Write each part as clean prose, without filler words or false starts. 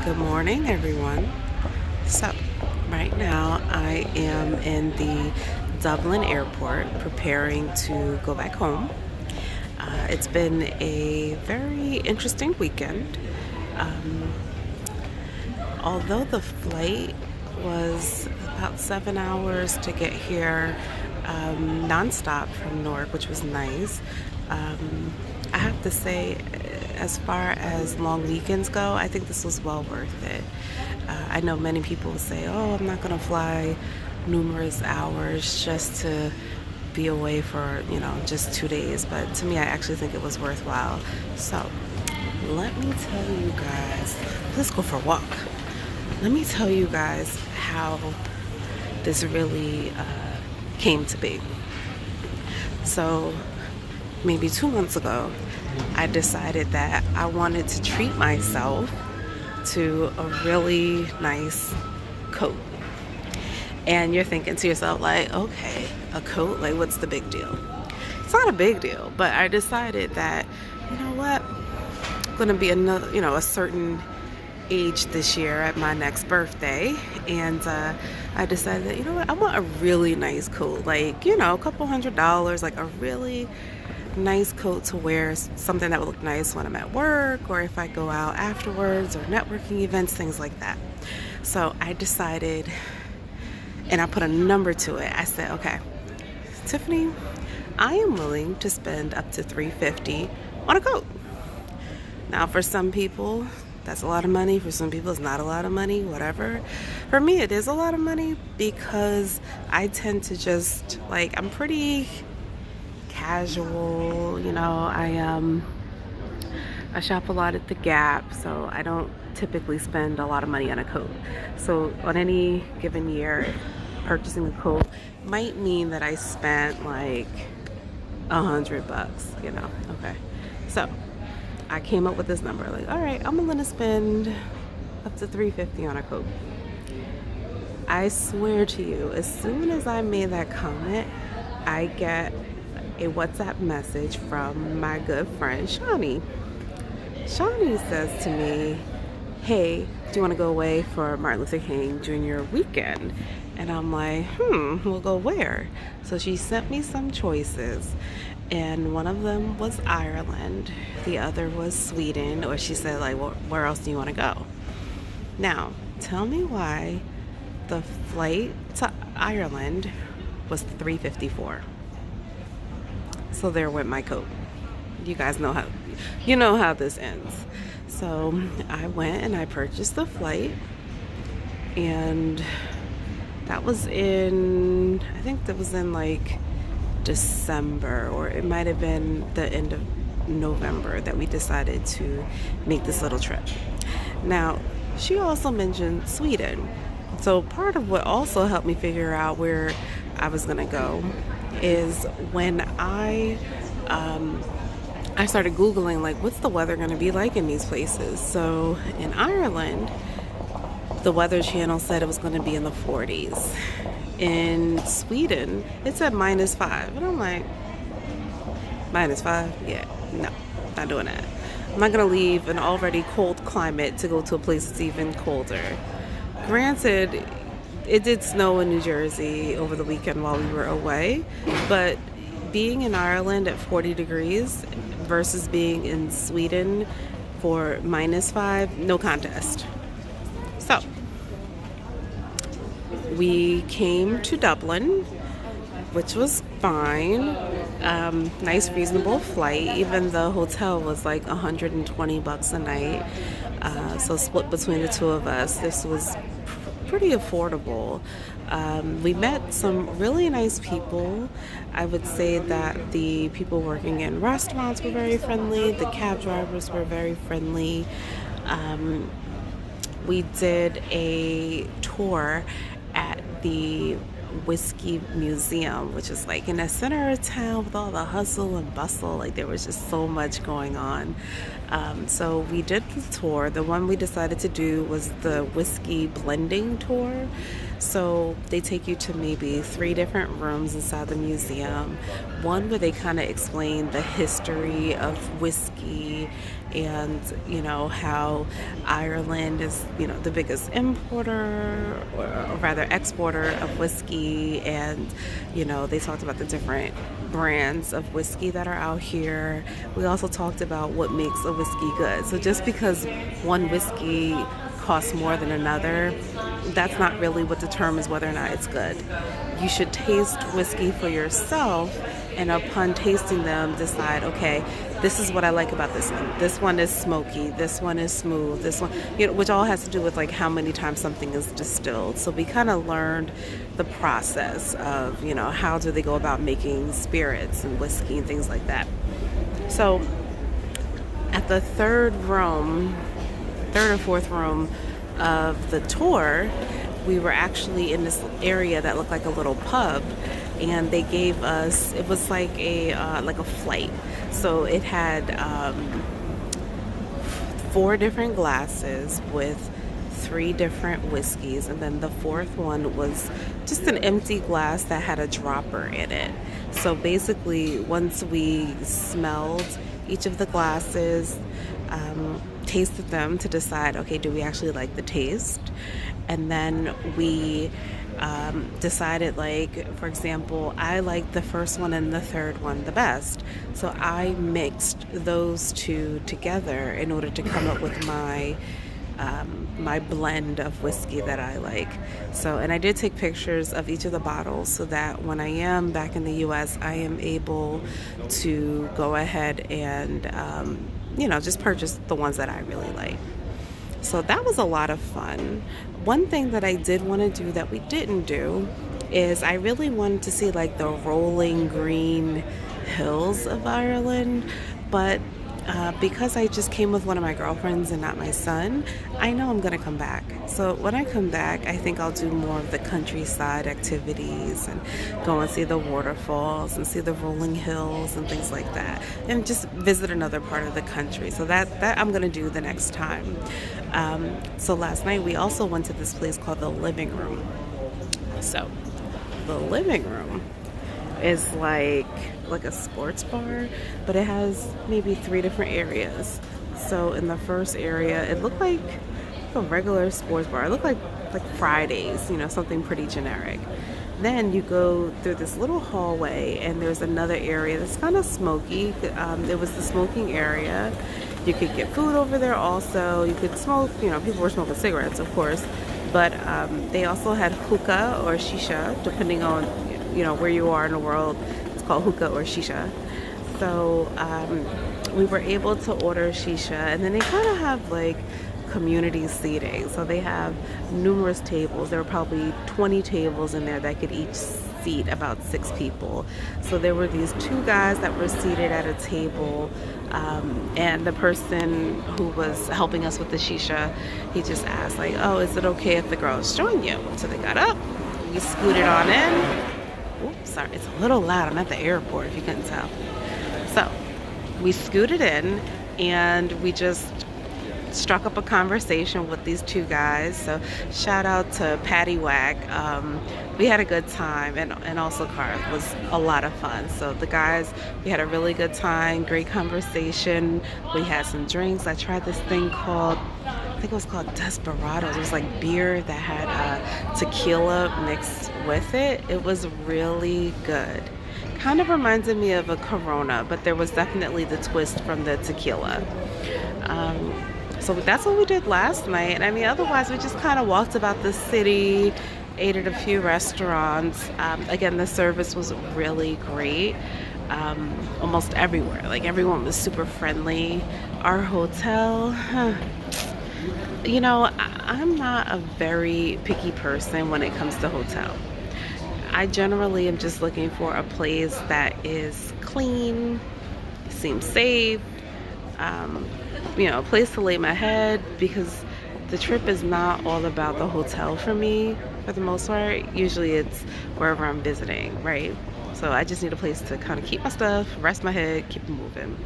Good morning, everyone. So, right now I am in the Dublin airport preparing to go back home. It's been a very interesting weekend. Um, Although the flight was about 7 hours to get here nonstop from Newark, which was nice, um, I have to say, as far as long weekends go, I think this was well worth it. I know many people say, oh, I'm not going to fly numerous hours just to be away for, just 2 days. But to me, I actually think it was worthwhile. So let me tell you guys, let's go for a walk. Let me tell you guys how this really came to be. So maybe 2 months ago, I decided that I wanted to treat myself to a really nice coat. And you're thinking to yourself, like, okay, a coat, like, what's the big deal? It's not a big deal, but I decided that, you know what, I'm going to be another, a certain age this year at my next birthday, and I decided that, you know what, I want a really nice coat, like, a couple $100, like a really nice coat to wear, something that would look nice when I'm at work or if I go out afterwards or networking events, things like that. So I decided, and I put a number to it. I said, okay, Tiffany, I am willing to spend up to $350 on a coat. Now, for some people, that's a lot of money. For some people, it's not a lot of money, whatever. For me, it is a lot of money because I tend to just, like, I'm pretty casual, I shop a lot at the Gap, so I don't typically spend a lot of money on a coat. So on any given year, purchasing a coat might mean that I spent like $100, Okay. So I came up with this number, like, all right, I'm gonna spend up to $350 on a coat. I swear to you, as soon as I made that comment, I get a WhatsApp message from my good friend Shawnee. Shawnee says to me, hey, do you want to go away for Martin Luther King Jr. weekend? And I'm like, we'll go where? So she sent me some choices, and one of them was Ireland, the other was Sweden, or she said, like, well, where else do you want to go? Now, tell me why the flight to Ireland was $354. So there went my coat. You guys know how this ends. So I went and I purchased the flight, and that was I think that was in like December, or it might have been the end of November that we decided to make this little trip. Now, she also mentioned Sweden. So part of what also helped me figure out where I was gonna go is when I started Googling, like, what's the weather going to be like in these places? So in Ireland, the Weather Channel said it was going to be in the 40s. In Sweden, it's at -5. And I'm like, -5? Yeah, no, not doing that. I'm not going to leave an already cold climate to go to a place that's even colder. Granted, it did snow in New Jersey over the weekend while we were away, but being in Ireland at 40 degrees versus being in Sweden for -5, no contest. So we came to Dublin, which was fine. Nice, reasonable flight. Even the hotel was like $120 a night. So split between the two of us, this was pretty affordable. We met some really nice people. I would say that the people working in restaurants were very friendly. The cab drivers were very friendly. We did a tour at the Whiskey Museum, which is like in the center of town with all the hustle and bustle. Like, there was just so much going on. So we did the tour. The one we decided to do was the whiskey blending tour. So they take you to maybe 3 different rooms inside the museum. One where they kind of explain the history of whiskey and how Ireland is the biggest importer, or rather exporter, of whiskey. And they talked about the different brands of whiskey that are out here. We also talked about what makes a whiskey good. So just because one whiskey costs more than another, that's not really what determines whether or not it's good. You should taste whiskey for yourself, and upon tasting them, decide, okay, this is what I like about this one. This one is smoky. This one is smooth. This one, which all has to do with like how many times something is distilled. So we kind of learned the process of, how do they go about making spirits and whiskey and things like that. So at the third or fourth room of the tour, we were actually in this area that looked like a little pub, and they gave us, it was like a flight. So it had 4 different glasses with 3 different whiskeys, and then the fourth one was just an empty glass that had a dropper in it. So basically, once we smelled each of the glasses, tasted them to decide, okay, do we actually like the taste? And then we decided, like, for example, I liked the first one and the third one the best. So I mixed those 2 together in order to come up with my blend of whiskey that I like. So, and I did take pictures of each of the bottles so that when I am back in the US, I am able to go ahead and, just purchase the ones that I really like. So that was a lot of fun. One thing that I did want to do that we didn't do is I really wanted to see like the rolling green hills of Ireland, but because I just came with one of my girlfriends and not my son, I know I'm going to come back. So when I come back, I think I'll do more of the countryside activities and go and see the waterfalls and see the rolling hills and things like that, and just visit another part of the country. So that I'm going to do the next time. So last night we also went to this place called the Living Room. So the Living Room is like a sports bar, but it has maybe 3 different areas. So in the first area, it looked like a regular sports bar. It looked like Fridays, something pretty generic. Then you go through this little hallway, and there's another area that's kind of smoky. There was the smoking area. You could get food over there also. You could smoke, people were smoking cigarettes, of course, but they also had hookah or shisha, depending on where you are in the world. It's called hookah or shisha. So we were able to order shisha, and then they kind of have like community seating. So they have numerous tables. There were probably 20 tables in there that could each seat about 6 people. So there were these 2 guys that were seated at a table, and the person who was helping us with the shisha, he just asked like, oh, is it okay if the girls join you? So they got up, we scooted on in. Oops, sorry, it's a little loud. I'm at the airport, if you couldn't tell. So we scooted in, and we just struck up a conversation with these 2 guys. So shout out to Patty Whack. We had a good time, and also Carl. It was a lot of fun. So the guys, we had a really good time, great conversation. We had some drinks. I tried this thing called, I think it was called Desperados. It was like beer that had tequila mixed with it. It was really good. Kind of reminded me of a Corona, but there was definitely the twist from the tequila. So that's what we did last night. And I mean, otherwise, we just kind of walked about the city, ate at a few restaurants. Again, the service was really great. Almost everywhere. Like, everyone was super friendly. Our hotel, I'm not a very picky person when it comes to hotel. I generally am just looking for a place that is clean, seems safe, a place to lay my head, because the trip is not all about the hotel for me for the most part. Usually it's wherever I'm visiting, right? So I just need a place to kind of keep my stuff, rest my head, keep it moving.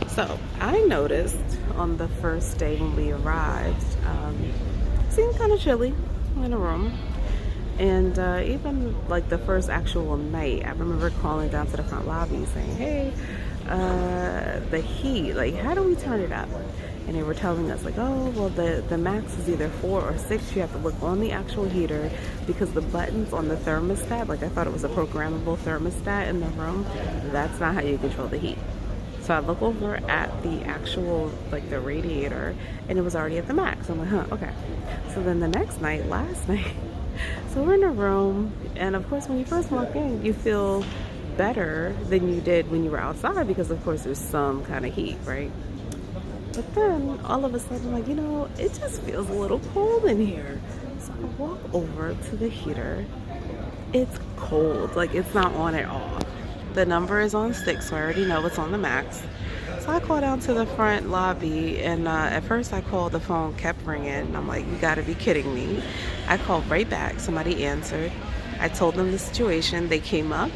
So I noticed on the first day when we arrived, it seemed kind of chilly in the room. And even like the first actual night, I remember calling down to the front lobby saying, hey, the heat, like how do we turn it up? And they were telling us like, oh well, the max is either 4 or 6. You have to look on the actual heater because the buttons on the thermostat, like I thought it was a programmable thermostat in the room, that's not how you control the heat. So I look over at the actual, like the radiator, and it was already at the max. I'm like, huh, okay. So then the next night, last night, so we're in a room, and of course when you first walk in, you feel better than you did when you were outside because of course there's some kind of heat, right? But then all of a sudden, like, it just feels a little cold in here. So I walk over to the heater. It's cold, like it's not on at all. The number is on 6, so I already know it's on the max. So I call down to the front lobby, and at first I called, the phone kept ringing, and I'm like, you gotta be kidding me. I called right back, somebody answered. I told them the situation, they came up,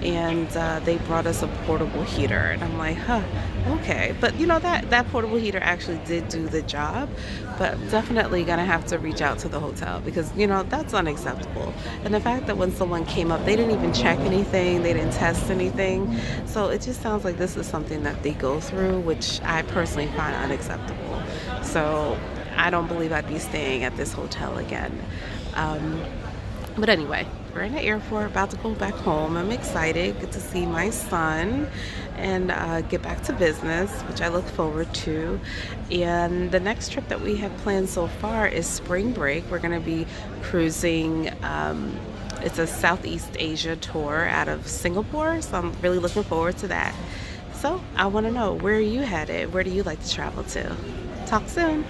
and they brought us a portable heater, and I'm like, huh, okay. But that portable heater actually did do the job, but definitely gonna have to reach out to the hotel because that's unacceptable. And the fact that when someone came up, they didn't even check anything, they didn't test anything, so it just sounds like this is something that they go through, which I personally find unacceptable. So I don't believe I'd be staying at this hotel again. But anyway, we're in the airport, about to go back home. I'm excited, get to see my son and get back to business, which I look forward to. And the next trip that we have planned so far is spring break. We're going to be cruising. It's a Southeast Asia tour out of Singapore, so I'm really looking forward to that. So I want to know, where are you headed? Where do you like to travel to? Talk soon.